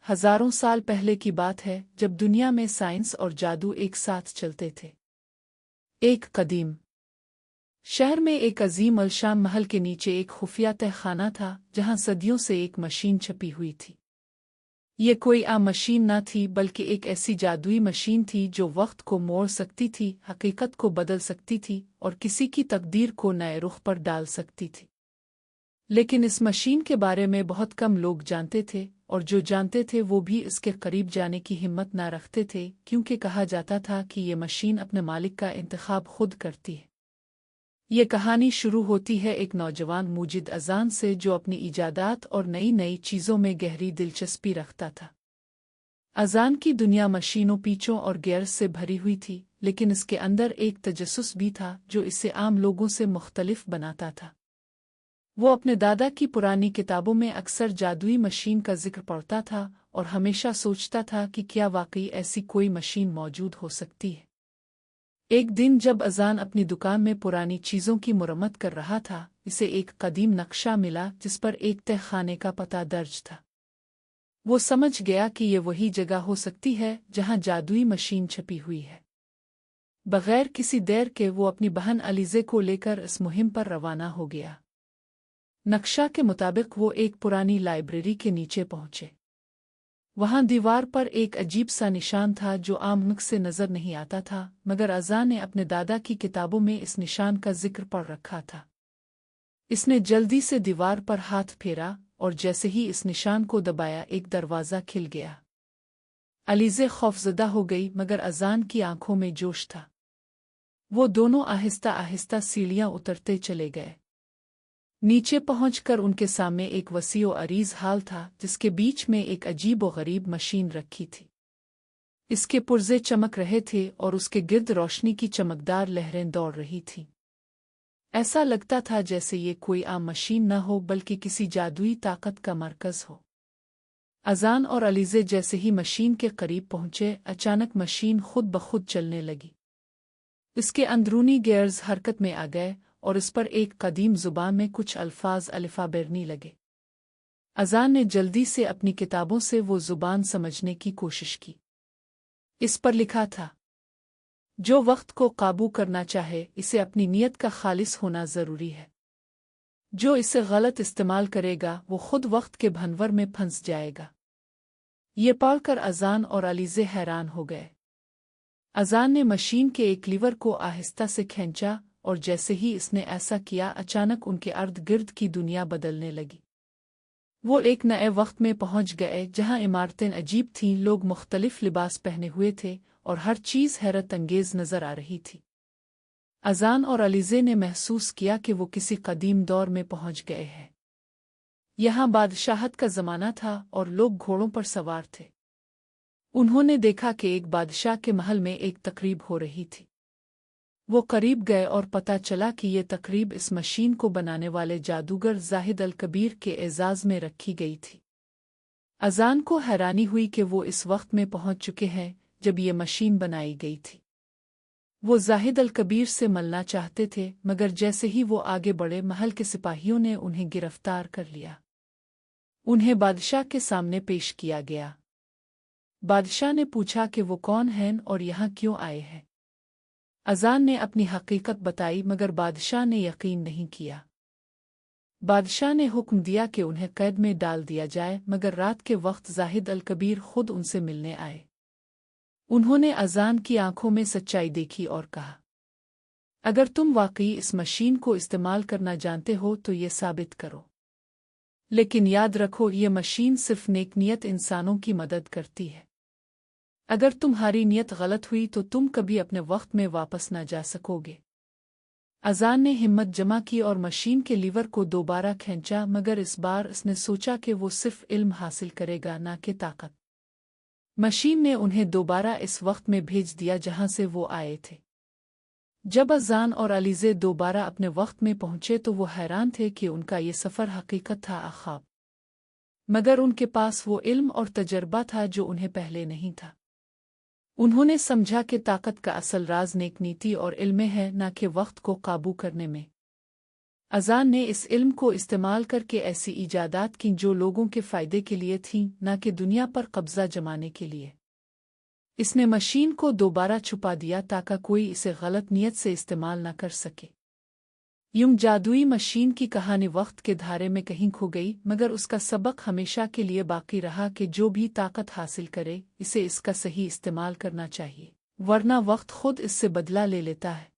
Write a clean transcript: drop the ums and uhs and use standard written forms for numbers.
हजारों साल पहले की बात है जब दुनिया में साइंस और जादू एक साथ चलते थे। एक कदीम शहर में एक अजीम अलशान महल के नीचे एक खुफिया तहखाना था जहां सदियों से एक मशीन छपी हुई थी। ये कोई आम मशीन न थी बल्कि एक ऐसी जादुई मशीन थी जो वक्त को मोड़ सकती थी, हकीकत को बदल सकती थी और किसी की तकदीर को नए रुख पर डाल सकती थी। लेकिन इस मशीन के बारे में बहुत कम लोग जानते थे और जो जानते थे वो भी इसके करीब जाने की हिम्मत न रखते थे, क्योंकि कहा जाता था कि ये मशीन अपने मालिक का इंतखाब खुद करती है। ये कहानी शुरू होती है एक नौजवान मुजिद अजान से जो अपनी इजादात और नई नई चीज़ों में गहरी दिलचस्पी रखता था। अजान की दुनिया मशीनों, पीचों और गियर्स से भरी हुई थी, लेकिन इसके अंदर एक तजस्सुस भी था जो इसे आम लोगों से मुख्तलिफ बनाता था। वो अपने दादा की पुरानी किताबों में अक्सर जादुई मशीन का जिक्र पढ़ता था और हमेशा सोचता था कि क्या वाकई ऐसी कोई मशीन मौजूद हो सकती है। एक दिन जब अजान अपनी दुकान में पुरानी चीज़ों की मुरम्मत कर रहा था, इसे एक कदीम नक्शा मिला जिस पर एक तहखाने का पता दर्ज था। वो समझ गया कि ये वही जगह हो सकती है जहां जादुई मशीन छपी हुई है। बगैर किसी देर के वो अपनी बहन अलीज़े को लेकर इस मुहिम पर रवाना हो गया। नक्शा के मुताबिक वो एक पुरानी लाइब्रेरी के नीचे पहुंचे। वहां दीवार पर एक अजीब सा निशान था जो आम आँख से नजर नहीं आता था, मगर अज़ान ने अपने दादा की किताबों में इस निशान का जिक्र पढ़ रखा था। इसने जल्दी से दीवार पर हाथ फेरा और जैसे ही इस निशान को दबाया एक दरवाज़ा खिल गया। अलीज़े खौफजदा हो गई, मगर अज़ान की आंखों में जोश था। वो दोनों आहिस्ता आहिस्ता सीढ़ियां उतरते चले गए। नीचे पहुंचकर उनके सामने एक वसीओ अरीज हाल था जिसके बीच में एक अजीब व गरीब मशीन रखी थी। इसके पुर्जे चमक रहे थे और उसके गिर्द रोशनी की चमकदार लहरें दौड़ रही थीं। ऐसा लगता था जैसे ये कोई आम मशीन न हो बल्कि किसी जादुई ताकत का मरकज हो। अज़ान और अलीज़े जैसे ही मशीन के करीब पहुंचे, अचानक मशीन खुद ब खुद चलने लगी। इसके अंदरूनी गियर्स हरकत में आ गए और इस पर एक कदीम जुबान में कुछ अल्फाज अलिफाबेरनी लगे। अज़ान ने जल्दी से अपनी किताबों से वो जुबान समझने की कोशिश की। इस पर लिखा था, जो वक्त को काबू करना चाहे इसे अपनी नीयत का खालिस होना ज़रूरी है। जो इसे गलत इस्तेमाल करेगा वो खुद वक्त के भंवर में फंस जाएगा। ये पढ़कर अज़ान और अलीज़े हैरान हो गए। अज़ान ने मशीन के एक लीवर को आहिस्ता से खींचा और जैसे ही इसने ऐसा किया, अचानक उनके अर्द गिर्द की दुनिया बदलने लगी। वो एक नए वक्त में पहुंच गए जहां इमारतें अजीब थीं, लोग मुख्तलिफ लिबास पहने हुए थे और हर चीज़ हैरत अंगेज नजर आ रही थी। अज़ान और अलीज़े ने महसूस किया कि वो किसी कदीम दौर में पहुंच गए हैं। यहाँ बादशाहत का ज़माना था और लोग घोड़ों पर सवार थे। उन्होंने देखा कि एक बादशाह के महल में एक तकरीब हो रही थी। वो करीब गए और पता चला कि ये तकरीब इस मशीन को बनाने वाले जादूगर जाहिद अल कबीर के एजाज़ में रखी गई थी। अज़ान को हैरानी हुई कि वो इस वक्त में पहुंच चुके हैं जब ये मशीन बनाई गई थी। वो जाहिद अल कबीर से मिलना चाहते थे, मगर जैसे ही वो आगे बढ़े, महल के सिपाहियों ने उन्हें गिरफ्तार कर लिया। उन्हें बादशाह के सामने पेश किया गया। बादशाह ने पूछा कि वो कौन हैं और यहाँ क्यों आए हैं। अज़ान ने अपनी हकीकत बताई, मगर बादशाह ने यकीन नहीं किया। बादशाह ने हुक्म दिया कि उन्हें कैद में डाल दिया जाए, मगर रात के वक्त जाहिद अल कबीर खुद उनसे मिलने आए। उन्होंने अज़ान की आंखों में सच्चाई देखी और कहा, अगर तुम वाकई इस मशीन को इस्तेमाल करना जानते हो तो ये साबित करो। लेकिन याद रखो, ये मशीन सिर्फ नेक नियत इंसानों की मदद करती है। अगर तुम्हारी नीयत गलत हुई तो तुम कभी अपने वक्त में वापस न जा सकोगे। अज़ान ने हिम्मत जमा की और मशीन के लीवर को दोबारा खींचा, मगर इस बार उसने सोचा कि वो सिर्फ इल्म हासिल करेगा, न कि ताकत। मशीन ने उन्हें दोबारा इस वक्त में भेज दिया जहां से वो आए थे। जब अज़ान और अलीज़े दोबारा अपने वक्त में पहुंचे तो वो हैरान थे कि उनका ये सफ़र हकीकत था, ख्वाब। मगर उनके पास वो इल्म और तजर्बा था जो उन्हें पहले नहीं था। उन्होंने समझा कि ताकत का असल राज नेक नीति और इल्म है, न कि वक्त को काबू करने में। اذان نے اس علم کو استعمال کر کے ایسی ایجادات کیں جو لوگوں کے فائدے کے لیے تھیں، نہ کہ دنیا پر قبضہ جمانے کے لیے۔ اس نے مشین کو دوبارہ چھپا دیا تاکہ کوئی اسے غلط نیت سے استعمال نہ کر سکے۔ یوں جادوئی مشین کی کہانی وقت کے دھارے میں کہیں کھو گئی، مگر اس کا سبق ہمیشہ کے لیے باقی رہا کہ جو بھی طاقت حاصل کرے اسے اس کا صحیح استعمال کرنا چاہیے، ورنہ وقت خود اس سے بدلہ لے لیتا ہے۔